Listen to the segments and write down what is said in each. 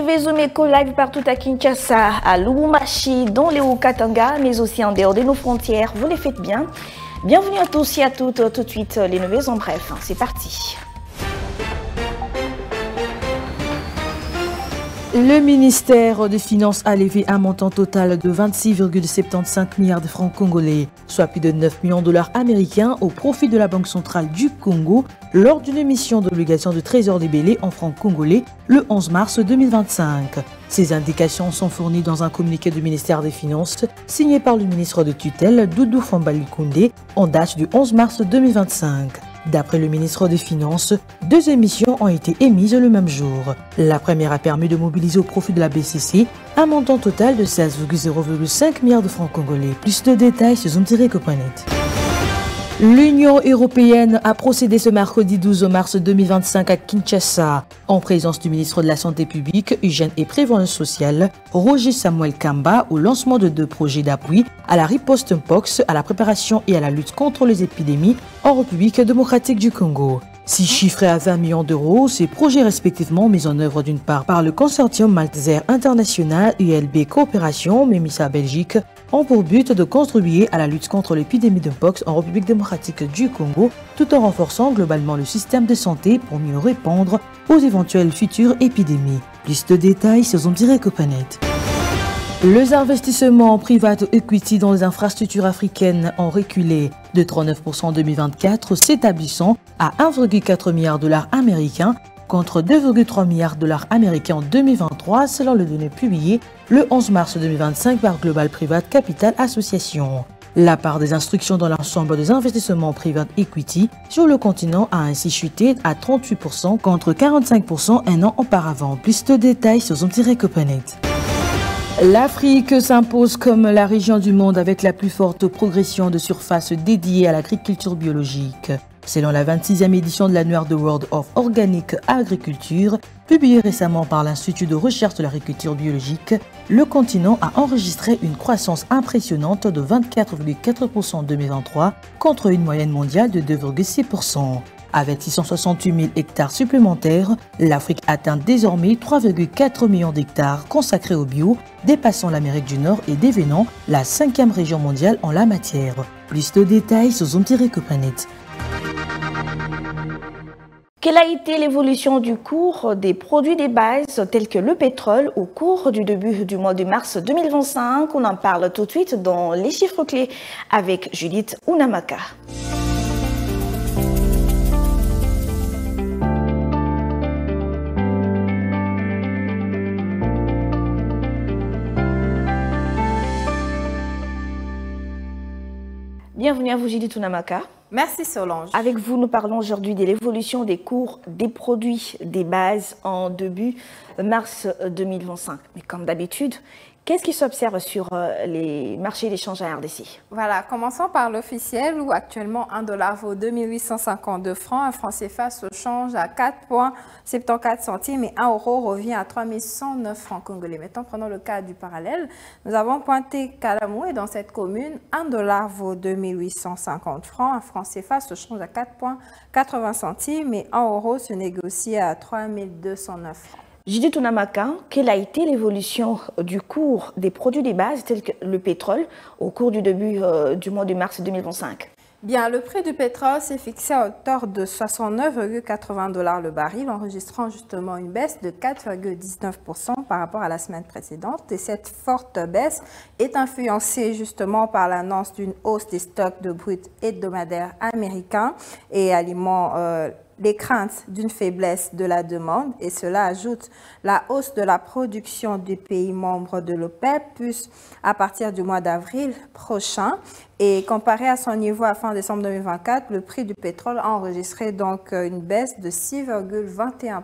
suivez Zoom Eco Live partout à Kinshasa, à Lubumbashi, dans les Hauts-Katanga, mais aussi en dehors de nos frontières. Vous les faites bien. Bienvenue à tous et à toutes. Tout de suite, les nouvelles en bref. C'est parti. Le ministère des Finances a levé un montant total de 26,75 milliards de francs congolais, soit plus de 9 millions de dollars américains au profit de la Banque centrale du Congo lors d'une émission d'obligation de trésor libellé en francs congolais le 11 mars 2025. Ces indications sont fournies dans un communiqué du ministère des Finances signé par le ministre de tutelle Doudou Fambali Koundé en date du 11 mars 2025. D'après le ministre des Finances, 2 émissions ont été émises le même jour. La première a permis de mobiliser au profit de la BCC un montant total de 16,05 milliards de francs congolais. Plus de détails sur zoom-copanet. L'Union européenne a procédé ce mercredi 12 mars 2025 à Kinshasa, en présence du ministre de la Santé publique, Hygiène et Prévention sociale, Roger Samuel Kamba, au lancement de 2 projets d'appui à la riposte Mpox, à la préparation et à la lutte contre les épidémies en République démocratique du Congo. 6 chiffrés à 20 millions d'euros, ces projets respectivement mis en œuvre d'une part par le consortium Malteser International ULB Coopération, Mémissa Belgique, ont pour but de contribuer à la lutte contre l'épidémie de Mpox en République démocratique du Congo, tout en renforçant globalement le système de santé pour mieux répondre aux éventuelles futures épidémies. Plus de détails sur zoom-copanet. Les investissements private equity dans les infrastructures africaines ont reculé de 39% en 2024, s'établissant à 1,4 milliard de dollars américains contre 2,3 milliards de dollars américains en 2023 selon les données publiées le 11 mars 2025 par Global Private Capital Association. La part des instructions dans l'ensemble des investissements private equity sur le continent a ainsi chuté à 38% contre 45% un an auparavant. Plus de détails sur zoom-copanet. L'Afrique s'impose comme la région du monde avec la plus forte progression de surface dédiée à l'agriculture biologique. Selon la 26e édition de l'annuaire de World of Organic Agriculture, publiée récemment par l'Institut de recherche de l'agriculture biologique, le continent a enregistré une croissance impressionnante de 24,4% en 2023 contre une moyenne mondiale de 2,6%. Avec 668 000 hectares supplémentaires, l'Afrique atteint désormais 3,4 millions d'hectares consacrés au bio, dépassant l'Amérique du Nord et devenant la 5e région mondiale en la matière. Plus de détails sur zoom-copanet. Quelle a été l'évolution du cours des produits des bases tels que le pétrole au cours du début du mois de mars 2025? On en parle tout de suite dans les chiffres clés avec Judith Unamaka. Bienvenue à vous, Judith Unamaka. Merci Solange. Avec vous, nous parlons aujourd'hui de l'évolution des cours des produits des bases en début mars 2025. Mais comme d'habitude, qu'est-ce qui s'observe sur les marchés d'échange à RDC? Voilà, commençons par l'officiel où actuellement 1 dollar vaut 2852 francs, un franc CFA se change à 4,74 centimes et 1 euro revient à 3109 francs congolais. Maintenant, prenons le cas du parallèle. Nous avons pointé Kalamou et dans cette commune, 1 dollar vaut 2850 francs, un franc CFA se change à 4,80 centimes et 1 euro se négocie à 3209 francs. Judith Unamaka, quelle a été l'évolution du cours des produits des bases tels que le pétrole au cours du début du mois de mars 2025? Bien, le prix du pétrole s'est fixé à hauteur de 69,80 $ le baril, enregistrant justement une baisse de 4,19% par rapport à la semaine précédente. Et cette forte baisse est influencée justement par l'annonce d'une hausse des stocks de brut hebdomadaires américains et alimente les craintes d'une faiblesse de la demande, et cela ajoute la hausse de la production des pays membres de l'OPEP, plus à partir du mois d'avril prochain. Et comparé à son niveau à fin décembre 2024, le prix du pétrole a enregistré donc une baisse de 6,21%.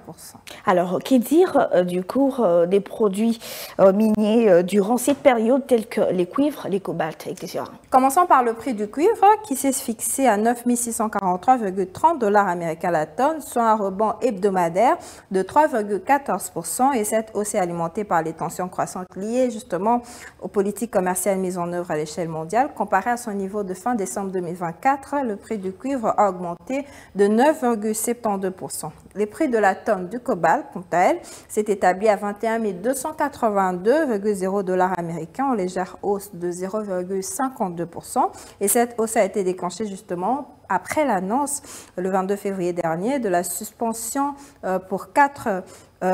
Alors, qu'est dire du cours des produits miniers durant cette période tels que les cuivres, les cobaltes, etc. Commençons par le prix du cuivre qui s'est fixé à 9 643,30 $ américains la tonne, soit un rebond hebdomadaire de 3,14%. Et cette hausse est alimentée par les tensions croissantes liées justement aux politiques commerciales mises en œuvre à l'échelle mondiale. Comparé à son niveau de fin décembre 2024, le prix du cuivre a augmenté de 9,72%. Les prix de la tonne du cobalt, quant à elle, s'est établi à 21 282,0 $ américains, en légère hausse de 0,52%. Et cette hausse a été déclenchée justement après l'annonce, le 22 février dernier, de la suspension pour 4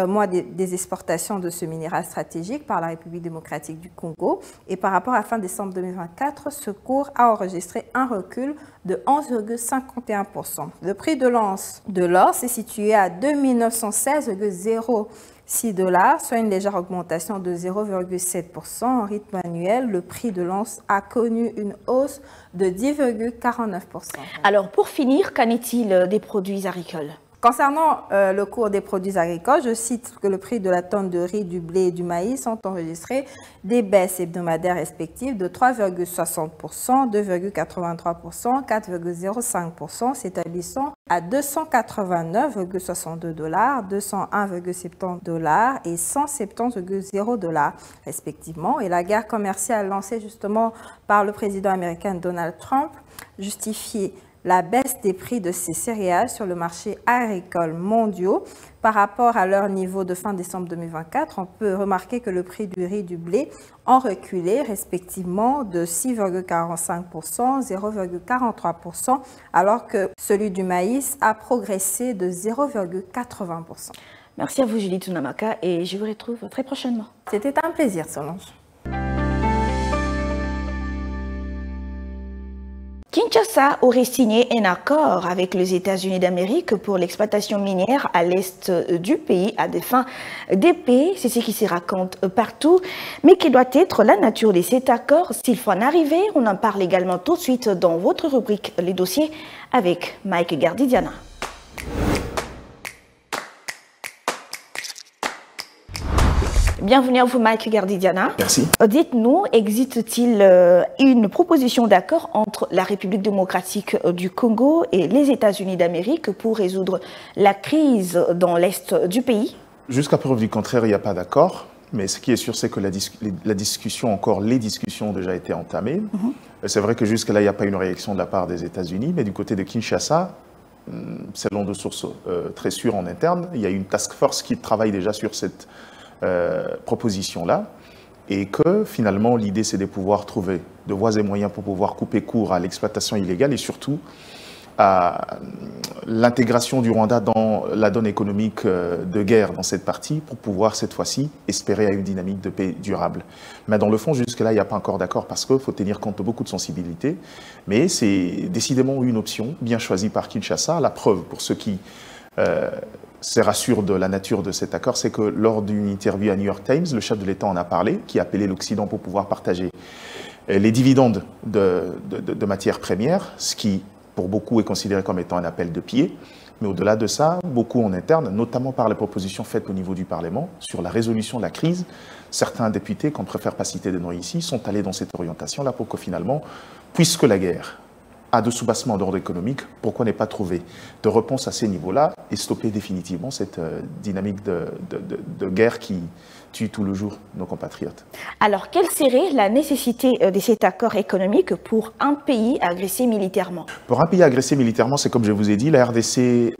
mois des exportations de ce minéral stratégique par la République démocratique du Congo. Et par rapport à fin décembre 2024, ce cours a enregistré un recul de 11,51%. Le prix de l'once de l'or s'est situé à 2 916,06 $, soit une légère augmentation de 0,7%. En rythme annuel, le prix de l'once a connu une hausse de 10,49%. Alors, pour finir, qu'en est-il des produits agricoles? Concernant le cours des produits agricoles, je cite que le prix de la tonne de riz, du blé et du maïs ont enregistré des baisses hebdomadaires respectives de 3,60%, 2,83%, 4,05%, s'établissant à 289,62 $, 201,70 $ et 170,0 $ respectivement. Et la guerre commerciale lancée justement par le président américain Donald Trump justifie la baisse des prix de ces céréales sur le marché agricole mondiaux par rapport à leur niveau de fin décembre 2024. On peut remarquer que le prix du riz et du blé ont reculé respectivement de 6,45%, 0,43%, alors que celui du maïs a progressé de 0,80%. Merci à vous, Julie Tunamaka, et je vous retrouve très prochainement. C'était un plaisir, Solange. Kinshasa aurait signé un accord avec les États-Unis d'Amérique pour l'exploitation minière à l'est du pays à des fins de paix. C'est ce qui se raconte partout. Mais quelle doit être la nature de cet accord s'il faut en arriver? On en parle également tout de suite dans votre rubrique Les dossiers avec Mike Gardidiana. Bienvenue à vous, Mike Gardidiana. Merci. Dites-nous, existe-t-il une proposition d'accord entre la République démocratique du Congo et les États-Unis d'Amérique pour résoudre la crise dans l'est du pays? Jusqu'à preuve du contraire, il n'y a pas d'accord. Mais ce qui est sûr, c'est que les discussions ont déjà été entamées. C'est vrai que jusque-là, il n'y a pas une réaction de la part des États-Unis. Mais du côté de Kinshasa, selon de sources très sûres en interne, il y a une task force qui travaille déjà sur cette proposition-là, et que finalement l'idée c'est de pouvoir trouver de voies et moyens pour pouvoir couper court à l'exploitation illégale et surtout à l'intégration du Rwanda dans la donne économique de guerre dans cette partie pour pouvoir cette fois-ci espérer à une dynamique de paix durable. Mais dans le fond, jusque-là, il n'y a pas encore d'accord parce qu'il faut tenir compte de beaucoup de sensibilités, mais c'est décidément une option bien choisie par Kinshasa. La preuve pour ceux qui se rassurent de la nature de cet accord, c'est que lors d'une interview à New York Times, le chef de l'État en a parlé, qui a appelé l'Occident pour pouvoir partager les dividendes de matières premières, ce qui, pour beaucoup, est considéré comme étant un appel de pied. Mais au-delà de ça, beaucoup en interne, notamment par les propositions faites au niveau du Parlement sur la résolution de la crise, certains députés, qu'on ne préfère pas citer de nom ici, sont allés dans cette orientation-là pour que finalement, puisque la guerre a de soubassement d'ordre économique, pourquoi ne pas trouver de réponse à ces niveaux-là et stopper définitivement cette dynamique de guerre qui tue tout le jour nos compatriotes. Alors, quelle serait la nécessité de cet accord économique pour un pays agressé militairement? Pour un pays agressé militairement, c'est comme je vous ai dit, la RDC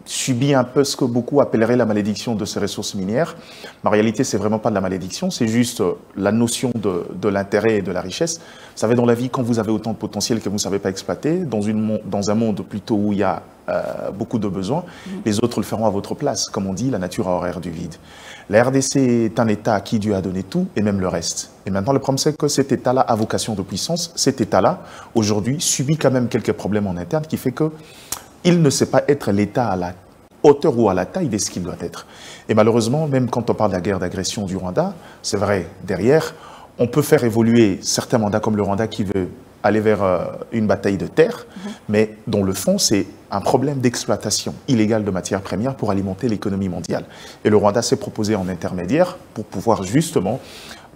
subit un peu ce que beaucoup appelleraient la malédiction de ses ressources minières. Mais en réalité, c'est vraiment pas de la malédiction, c'est juste la notion de l'intérêt et de la richesse. Vous savez, dans la vie, quand vous avez autant de potentiel que vous ne savez pas exploiter, dans un monde plutôt où il y a beaucoup de besoins, les autres le feront à votre place. Comme on dit, la nature a horreur du vide. La RDC est un État à qui Dieu a donné tout et même le reste. Et maintenant, le problème, c'est que cet État-là a vocation de puissance. Cet État-là, aujourd'hui, subit quand même quelques problèmes en interne qui fait qu'il ne sait pas être l'État à la hauteur ou à la taille de ce qu'il doit être. Et malheureusement, même quand on parle de la guerre d'agression du Rwanda, c'est vrai, derrière, on peut faire évoluer certains mandats comme le Rwanda qui veut aller vers une bataille de terre, mais dont le fond, c'est un problème d'exploitation illégale de matières premières pour alimenter l'économie mondiale. Et le Rwanda s'est proposé en intermédiaire pour pouvoir justement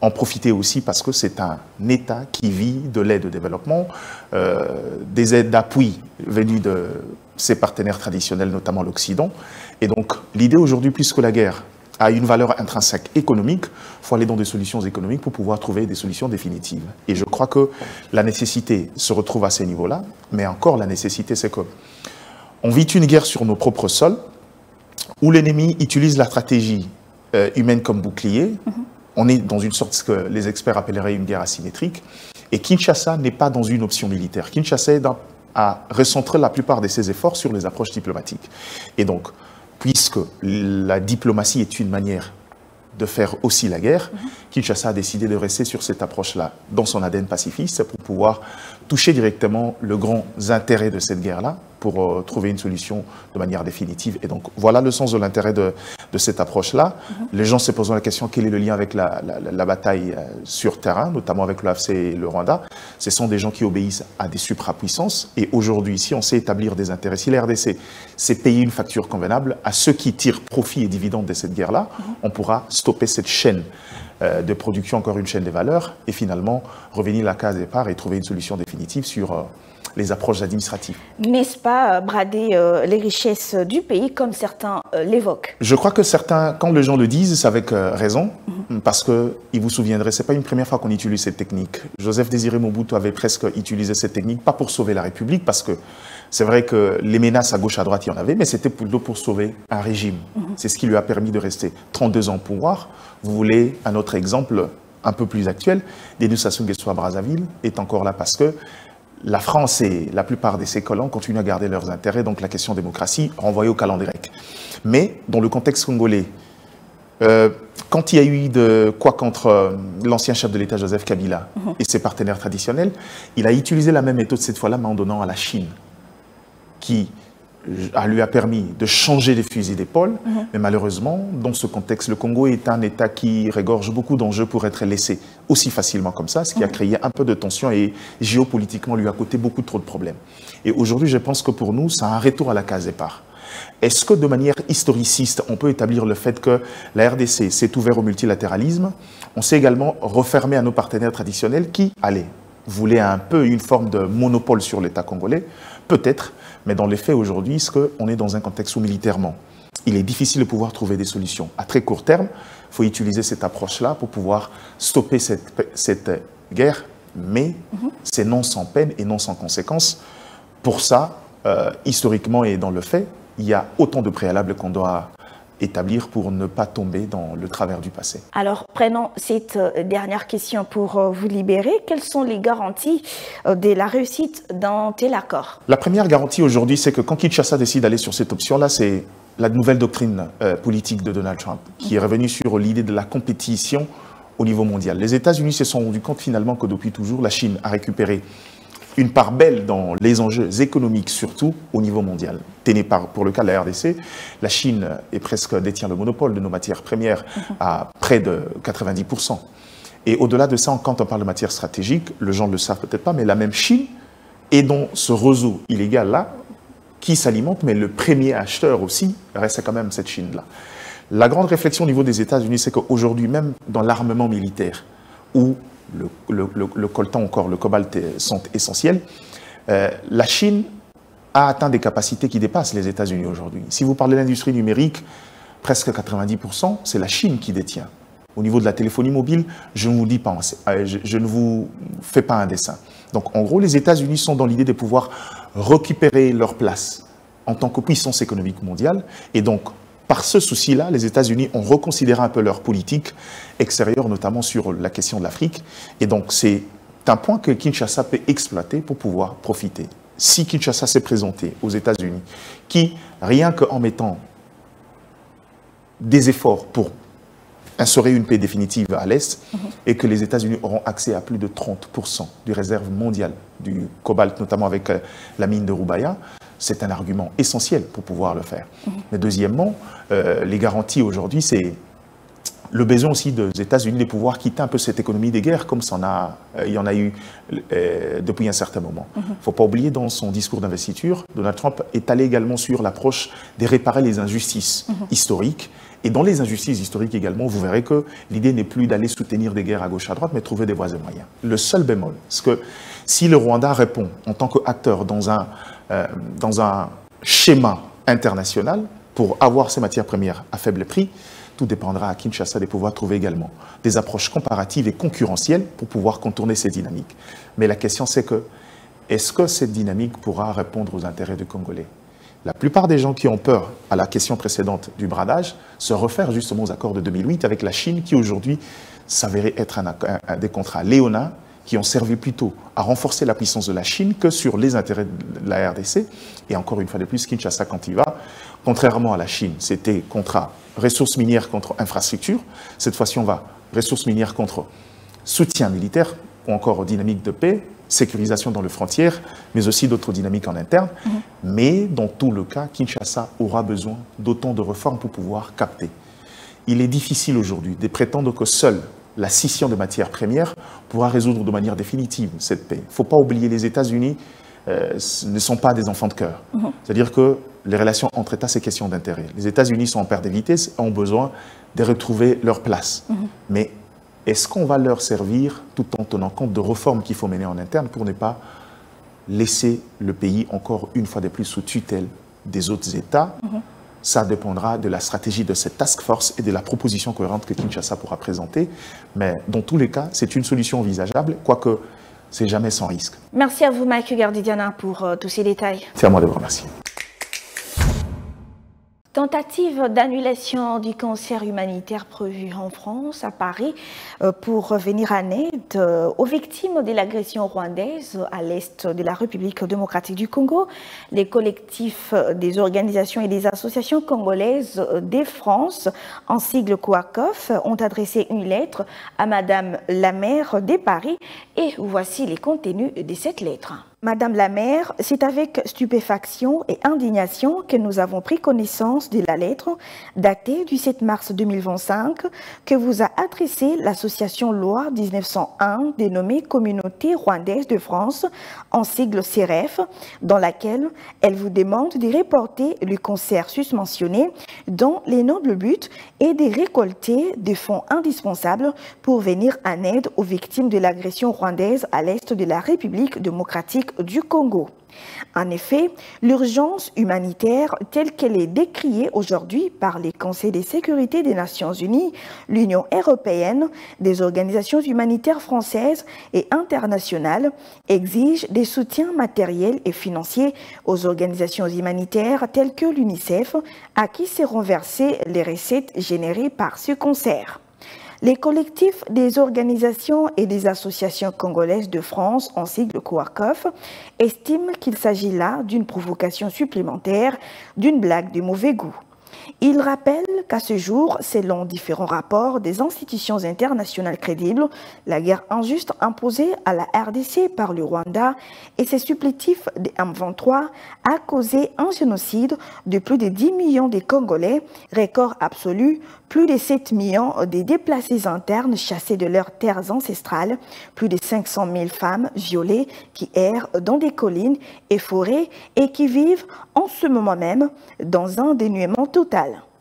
en profiter aussi parce que c'est un État qui vit de l'aide au développement, des aides d'appui venues de ses partenaires traditionnels, notamment l'Occident. Et donc, l'idée aujourd'hui, plus que la guerre a une valeur intrinsèque économique, il faut aller dans des solutions économiques pour pouvoir trouver des solutions définitives. Et je crois que la nécessité se retrouve à ces niveaux-là, mais encore la nécessité, c'est que on vit une guerre sur nos propres sols, où l'ennemi utilise la stratégie humaine comme bouclier. On est dans une sorte ce que les experts appelleraient une guerre asymétrique, et Kinshasa n'est pas dans une option militaire. Kinshasa a recentré la plupart de ses efforts sur les approches diplomatiques. Et donc, puisque la diplomatie est une manière de faire aussi la guerre, Kinshasa a décidé de rester sur cette approche-là dans son ADN pacifiste pour pouvoir toucher directement le grand intérêt de cette guerre-là pour trouver une solution de manière définitive. Et donc, voilà le sens de l'intérêt de cette approche-là. Les gens se posent la question, quel est le lien avec la bataille sur terrain, notamment avec l'AFC et le Rwanda. Ce sont des gens qui obéissent à des suprapuissances. Et aujourd'hui, si on sait établir des intérêts, si la RDC sait payer une facture convenable à ceux qui tirent profit et dividendes de cette guerre-là, on pourra stopper cette chaîne de production, encore une chaîne des valeurs, et finalement revenir à la case départ et trouver une solution définitive sur les approches administratives. N'est-ce pas brader les richesses du pays comme certains l'évoquent? Je crois que certains, quand les gens le disent, c'est avec raison, parce qu'ils vous souviendrez, ce n'est pas une première fois qu'on utilise cette technique. Joseph Désiré Mobutu avait presque utilisé cette technique, pas pour sauver la République, parce que c'est vrai que les menaces à gauche, à droite, il y en avait, mais c'était plutôt pour sauver un régime. C'est ce qui lui a permis de rester 32 ans au pouvoir. Vous voulez un autre exemple un peu plus actuel, Denis Sassou Nguesso à Brazzaville est encore là parce que la France et la plupart de ses colons continuent à garder leurs intérêts, donc la question démocratie renvoyée au calendrier grec. Mais dans le contexte congolais, quand il y a eu de quoi contre l'ancien chef de l'État Joseph Kabila et ses partenaires traditionnels, il a utilisé la même méthode cette fois-là, mais en donnant à la Chine, qui lui a permis de changer les fusils d'épaule. Mais malheureusement, dans ce contexte, le Congo est un État qui regorge beaucoup d'enjeux pour être laissé aussi facilement comme ça, ce qui a créé un peu de tension et géopolitiquement lui a coûté beaucoup trop de problèmes. Et aujourd'hui, je pense que pour nous, c'est un retour à la case départ. Est-ce que de manière historiciste, on peut établir le fait que la RDC s'est ouverte au multilatéralisme? On s'est également refermé à nos partenaires traditionnels qui, allez, voulaient un peu une forme de monopole sur l'État congolais? Peut-être, mais dans les faits aujourd'hui, on est dans un contexte où militairement, il est difficile de pouvoir trouver des solutions. À très court terme, il faut utiliser cette approche-là pour pouvoir stopper cette guerre, mais c'est non sans peine et non sans conséquences. Pour ça, historiquement et dans le fait, il y a autant de préalables qu'on doit établir pour ne pas tomber dans le travers du passé. Alors, prenons cette dernière question pour vous libérer. Quelles sont les garanties de la réussite d'un tel accord? La première garantie aujourd'hui, c'est que quand Kinshasa décide d'aller sur cette option-là, c'est la nouvelle doctrine politique de Donald Trump, qui est revenue sur l'idée de la compétition au niveau mondial. Les États-Unis se sont rendus compte finalement que depuis toujours, la Chine a récupéré une part belle dans les enjeux économiques, surtout au niveau mondial. Pour le cas de la RDC, la Chine détient le monopole de nos matières premières à près de 90%. Et au-delà de ça, quand on parle de matières stratégiques, les gens ne le savent peut-être pas, mais la même Chine est dans ce réseau illégal-là qui s'alimente, mais le premier acheteur aussi reste quand même cette Chine-là. La grande réflexion au niveau des États-Unis, c'est qu'aujourd'hui, même dans l'armement militaire, où le coltan encore, le cobalt sont essentiels, la Chine a atteint des capacités qui dépassent les États-Unis aujourd'hui. Si vous parlez de l'industrie numérique, presque 90%, c'est la Chine qui détient. Au niveau de la téléphonie mobile, je ne vous dis pas, je ne vous fais pas un dessin. Donc en gros, les États-Unis sont dans l'idée de pouvoir récupérer leur place en tant que puissance économique mondiale. Et donc, par ce souci-là, les États-Unis ont reconsidéré un peu leur politique extérieure, notamment sur la question de l'Afrique. Et donc, c'est un point que Kinshasa peut exploiter pour pouvoir profiter. Si Kinshasa s'est présenté aux États-Unis, qui, rien qu'en mettant des efforts pour instaurer une paix définitive à l'Est, et que les États-Unis auront accès à plus de 30% des réserves mondiales du cobalt, notamment avec la mine de Rubaya, c'est un argument essentiel pour pouvoir le faire. Mais deuxièmement, les garanties aujourd'hui, c'est le besoin aussi des États-Unis de pouvoir quitter un peu cette économie des guerres, comme il y en a eu depuis un certain moment. Il ne faut pas oublier, dans son discours d'investiture, Donald Trump est allé également sur l'approche de réparer les injustices historiques Et dans les injustices historiques également, vous verrez que l'idée n'est plus d'aller soutenir des guerres à gauche, à droite, mais trouver des voies et moyens. Le seul bémol, c'est que si le Rwanda répond en tant qu'acteur dans un schéma international pour avoir ces matières premières à faible prix, tout dépendra à Kinshasa de pouvoir trouver également des approches comparatives et concurrentielles pour pouvoir contourner ces dynamiques. Mais la question, c'est que, est-ce que cette dynamique pourra répondre aux intérêts des Congolais? La plupart des gens qui ont peur à la question précédente du bradage se réfèrent justement aux accords de 2008 avec la Chine qui aujourd'hui s'avérait être des contrats léonins qui ont servi plutôt à renforcer la puissance de la Chine que sur les intérêts de la RDC. Et encore une fois de plus, Kinshasa, quand il va, contrairement à la Chine, c'était contrat ressources minières contre infrastructures. Cette fois-ci, on va ressources minières contre soutien militaire ou encore dynamique de paix, sécurisation dans les frontières, mais aussi d'autres dynamiques en interne. Mais dans tout le cas, Kinshasa aura besoin d'autant de réformes pour pouvoir capter. Il est difficile aujourd'hui de prétendre que seule la scission de matières premières pourra résoudre de manière définitive cette paix. Il ne faut pas oublier, les États-Unis ne sont pas des enfants de cœur. C'est-à-dire que les relations entre États, c'est question d'intérêt. Les États-Unis sont en perte de vitesse et ont besoin de retrouver leur place. Mais est-ce qu'on va leur servir tout en tenant compte de réformes qu'il faut mener en interne pour ne pas laisser le pays encore une fois de plus sous tutelle des autres États? Ça dépendra de la stratégie de cette task force et de la proposition cohérente que Kinshasa pourra présenter. Mais dans tous les cas, c'est une solution envisageable, quoique c'est jamais sans risque. Merci à vous, Mike Gardidiana, pour tous ces détails. C'est à moi de vous remercier. Tentative d'annulation du concert humanitaire prévu en France, à Paris, pour venir en aide aux victimes de l'agression rwandaise à l'est de la République démocratique du Congo. Les collectifs des organisations et des associations congolaises des France, en sigle COACOF, ont adressé une lettre à Madame la maire de Paris et voici les contenus de cette lettre. Madame la maire, c'est avec stupéfaction et indignation que nous avons pris connaissance de la lettre datée du 7 mars 2025 que vous a adressée l'association Loi 1901 dénommée Communauté rwandaise de France, en sigle CRF, dans laquelle elle vous demande de reporter le concert susmentionné dont les nobles buts est de récolter des fonds indispensables pour venir en aide aux victimes de l'agression rwandaise à l'est de la République démocratique du Congo. En effet, l'urgence humanitaire telle qu'elle est décriée aujourd'hui par les Conseils de sécurité des Nations Unies, l'Union européenne, des organisations humanitaires françaises et internationales exige des soutiens matériels et financiers aux organisations humanitaires telles que l'UNICEF, à qui seront versées les recettes générées par ce concert. Les collectifs des organisations et des associations congolaises de France, en sigle COACOF, estiment qu'il s'agit là d'une provocation supplémentaire, d'une blague de mauvais goût. Ils rappellent qu'à ce jour, selon différents rapports des institutions internationales crédibles, la guerre injuste imposée à la RDC par le Rwanda et ses supplétifs des M23 a causé un génocide de plus de 10 millions de Congolais, record absolu, plus de 7 millions de déplacés internes chassés de leurs terres ancestrales, plus de 500 000 femmes violées qui errent dans des collines et forêts et qui vivent en ce moment même dans un dénuement total.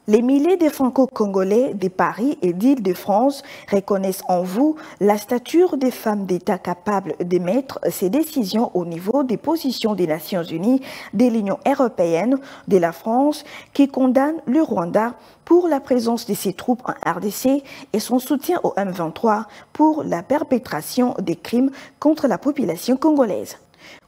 Les milliers de franco-congolais de Paris et d'Île-de-France reconnaissent en vous la stature des femmes d'État capables d'émettre ces décisions au niveau des positions des Nations Unies, de l'Union européenne, de la France, qui condamnent le Rwanda pour la présence de ses troupes en RDC et son soutien au M23 pour la perpétration des crimes contre la population congolaise.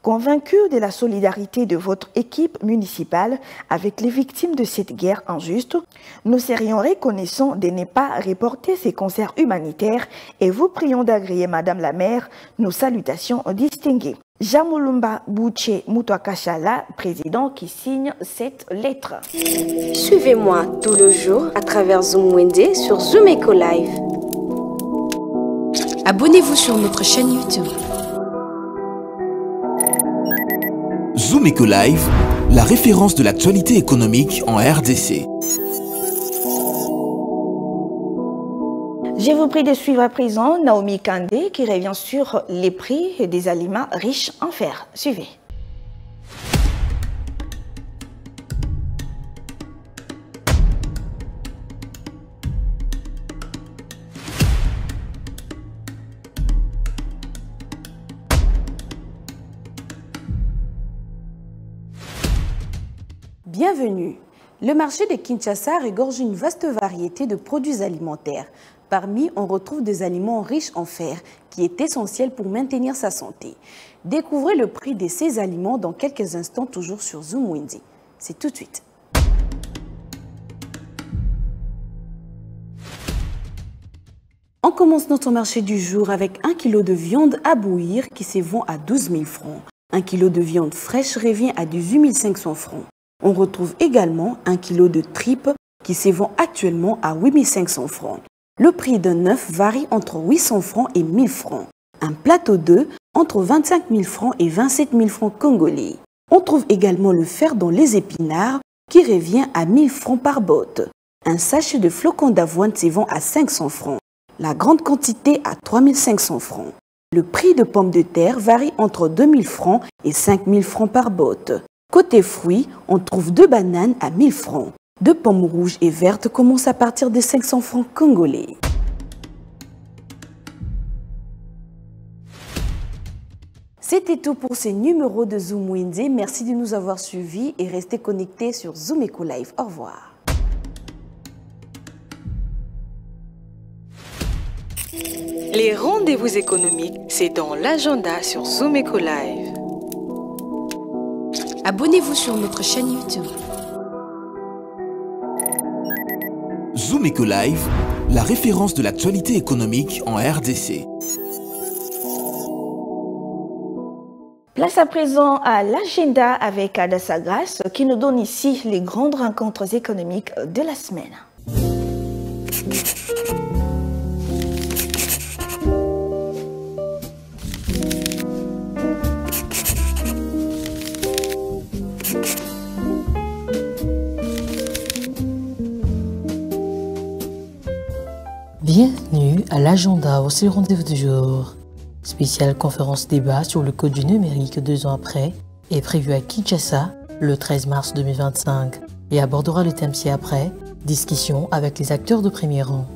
Convaincus de la solidarité de votre équipe municipale avec les victimes de cette guerre injuste, nous serions reconnaissants de ne pas reporter ces concerts humanitaires et vous prions d'agréer, Madame la maire, nos salutations distinguées. Jamulumba Bouché Moutouakachala, président qui signe cette lettre. Suivez-moi tout le jour à travers Zoom Wende sur Zoom Eco Live. Abonnez-vous sur notre chaîne YouTube. Zoom Eco Live, la référence de l'actualité économique en RDC. Je vous prie de suivre à présent Naomi Kandé qui revient sur les prix des aliments riches en fer. Suivez. Bienvenue. Le marché de Kinshasa regorge une vaste variété de produits alimentaires. Parmi, on retrouve des aliments riches en fer, qui est essentiel pour maintenir sa santé. Découvrez le prix de ces aliments dans quelques instants, toujours sur Zoom Wendy. C'est tout de suite. On commence notre marché du jour avec 1 kg de viande à bouillir qui se vend à 12 000 francs. 1 kg de viande fraîche revient à 18 500 francs. On retrouve également 1 kg de tripes qui se vend actuellement à 8 500 francs. Le prix d'un œuf varie entre 800 francs et 1000 francs. Un plateau d'œufs entre 25 000 francs et 27 000 francs congolais. On trouve également le fer dans les épinards qui revient à 1000 francs par botte. Un sachet de flocons d'avoine se vend à 500 francs. La grande quantité à 3 500 francs. Le prix de pommes de terre varie entre 2 000 francs et 5 000 francs par botte. Côté fruits, on trouve 2 bananes à 1000 francs. 2 pommes rouges et vertes commencent à partir de 500 francs congolais. C'était tout pour ce numéro de Zoom Wendy. Merci de nous avoir suivis et restez connectés sur Zoom Eco Live. Au revoir. Les rendez-vous économiques, c'est dans l'agenda sur Zoom Eco Live. Abonnez-vous sur notre chaîne YouTube. Zoom Eco Live, la référence de l'actualité économique en RDC. Place à présent à l'agenda avec Adassa Grace qui nous donne ici les grandes rencontres économiques de la semaine. Bienvenue à l'agenda, aussi le rendez-vous du jour. Spéciale conférence débat sur le code du numérique 2 ans après est prévue à Kinshasa le 13 mars 2025 et abordera le thème ci-après, discussion avec les acteurs de premier rang.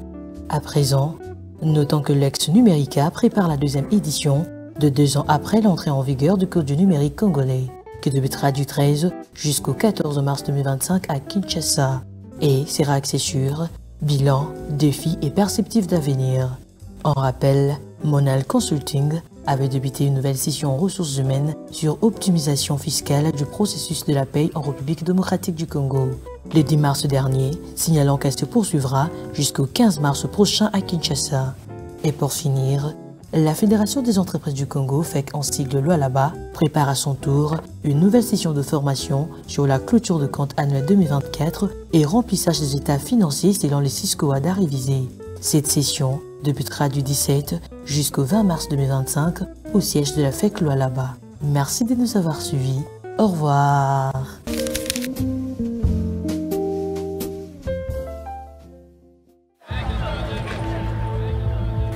À présent, notons que l'ex-Numérica prépare la 2e édition de 2 ans après l'entrée en vigueur du code du numérique congolais, qui débutera du 13 jusqu'au 14 mars 2025 à Kinshasa et sera axé sur bilan, défis et perspectives d'avenir. En rappel, Monal Consulting avait débuté une nouvelle session en ressources humaines sur optimisation fiscale du processus de la paie en République démocratique du Congo, le 10 mars dernier, signalant qu'elle se poursuivra jusqu'au 15 mars prochain à Kinshasa. Et pour finir, la Fédération des entreprises du Congo, FEC en sigle Lualaba, prépare à son tour une nouvelle session de formation sur la clôture de compte annuel 2024 et remplissage des états financiers selon les 6 quotas révisés. Cette session débutera du 17 jusqu'au 20 mars 2025 au siège de la FEC Lualaba. Merci de nous avoir suivis. Au revoir.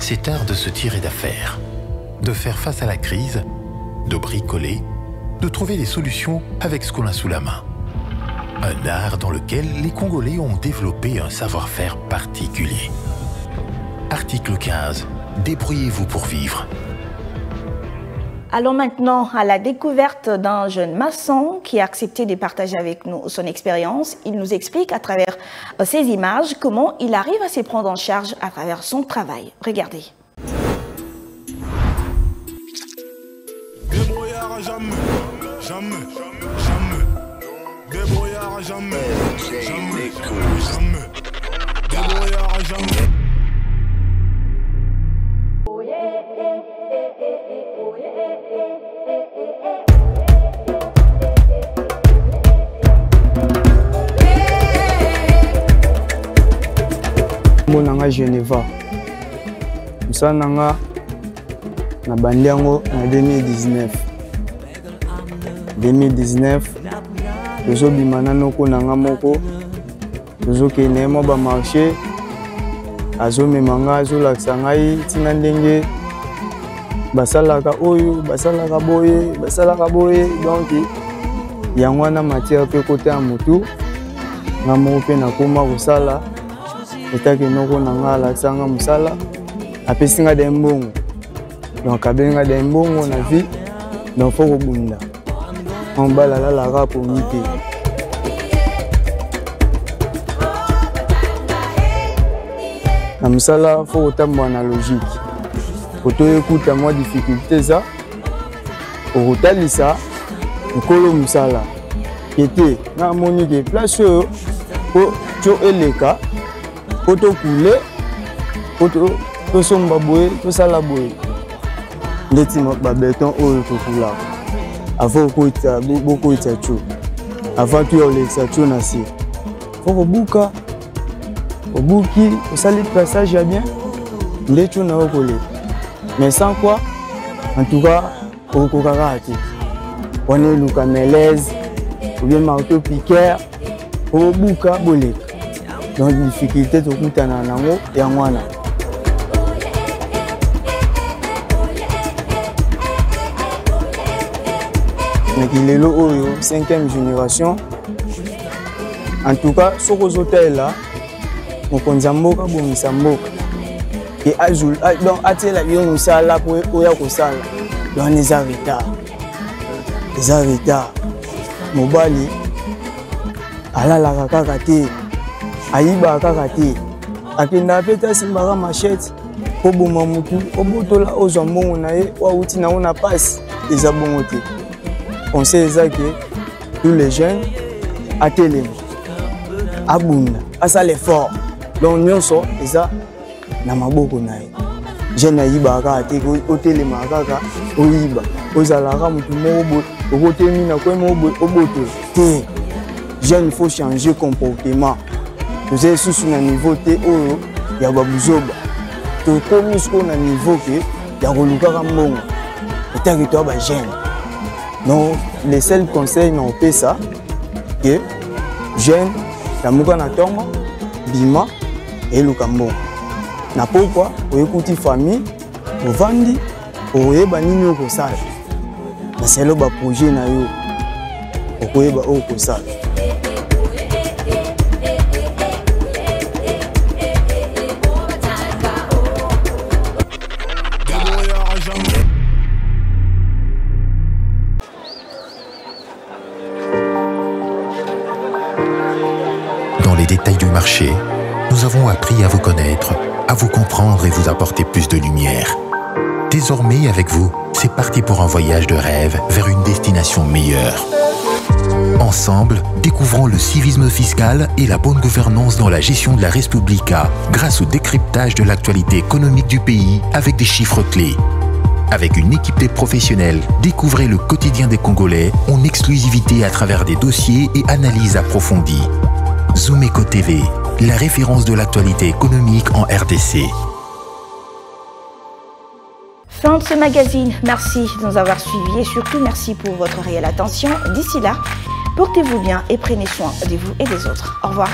C'est art de se tirer d'affaire, de faire face à la crise, de bricoler, de trouver des solutions avec ce qu'on a sous la main. Un art dans lequel les Congolais ont développé un savoir-faire particulier. Article 15. Débrouillez-vous pour vivre. Allons maintenant à la découverte d'un jeune maçon qui a accepté de partager avec nous son expérience. Il nous explique à travers ces images comment il arrive à se prendre en charge à travers son travail. Regardez. Débrouillard jamais, jamais, jamais. Débrouillard jamais, jamais, jamais. Débrouillard jamais. Nanga Geneva. Musa nanga na bandiango en 2019. 2019 tozo bimana noko nanga moko tozo kene mo ba marché azo memanga azo laksa ngai tina ndenge basalaka oyo basalaka boye donc yango na matière pe côté ya mutu nga mo pe na koma kosala etake noko nanga laksanga musala apesinga de mbongo donc abenga de mbongo na vie donc faut kobunda on balala la rap au mité na musala faut otambwa na logique otoyekuta mwa difficulté za okotalisa nkolo musala kete na moni ke place oyo po tio eleka po tokule po tosomba boye tosala boye ndeti babeton oyo tokulaka avant bokoyita tio avant tuya olekisa tio na se fo kobuka obuki osali traçage ya bien nde tio na okoleka mais sans quoi en tout cas okokaka te wana eluka malaise ou bien marteau piqueur obuka boleka donc difficulté tokutana nango yango wana mekilelo oyo 5e génération en tout cas soko ozotalela mokonzi ya mboka bongisa mboka ke azul donc atiela yo mosala po oya kosala donc eza retard mobali alalaka kaka te ayibaka kaka te akendaka mpe te asimbaka machete po boma motu obotola ozwa mbongo na ye wauti nango na pasi eza bongo te conseil eza ke tous les jeunes atelema abunda asala effort donc nyonso eza na maboko na ye jeune ayibaka kaka te otelemaka kaka oyiba ozalaka motu moko boye okotemi na kwema oboto te jeune il faut changer comportement toza lisusu na niveau te oyo ya babuzoba tokomi sikoyo na niveau ke ya kolukaka mbongo etaki toya bajeune donc le seul conseil na opesa ke jeune lamuka na ntongo bima eluka mbongo na pokwa oyekuti famille ovandi oyeba nini okosala na selo baprojet na yo okoyeba oyo okosala. Dans les détails du marché, nous avons appris à vous connaître, à vous comprendre et vous apporter plus de lumière. Désormais, avec vous, c'est parti pour un voyage de rêve vers une destination meilleure. Ensemble, découvrons le civisme fiscal et la bonne gouvernance dans la gestion de la Res Publica grâce au décryptage de l'actualité économique du pays avec des chiffres clés. Avec une équipe de professionnels, découvrez le quotidien des Congolais en exclusivité à travers des dossiers et analyses approfondies. Zoomeco TV, la référence de l'actualité économique en RDC. Fin de ce magazine. Merci de nous avoir suivis et surtout merci pour votre réelle attention. D'ici là, portez-vous bien et prenez soin de vous et des autres. Au revoir.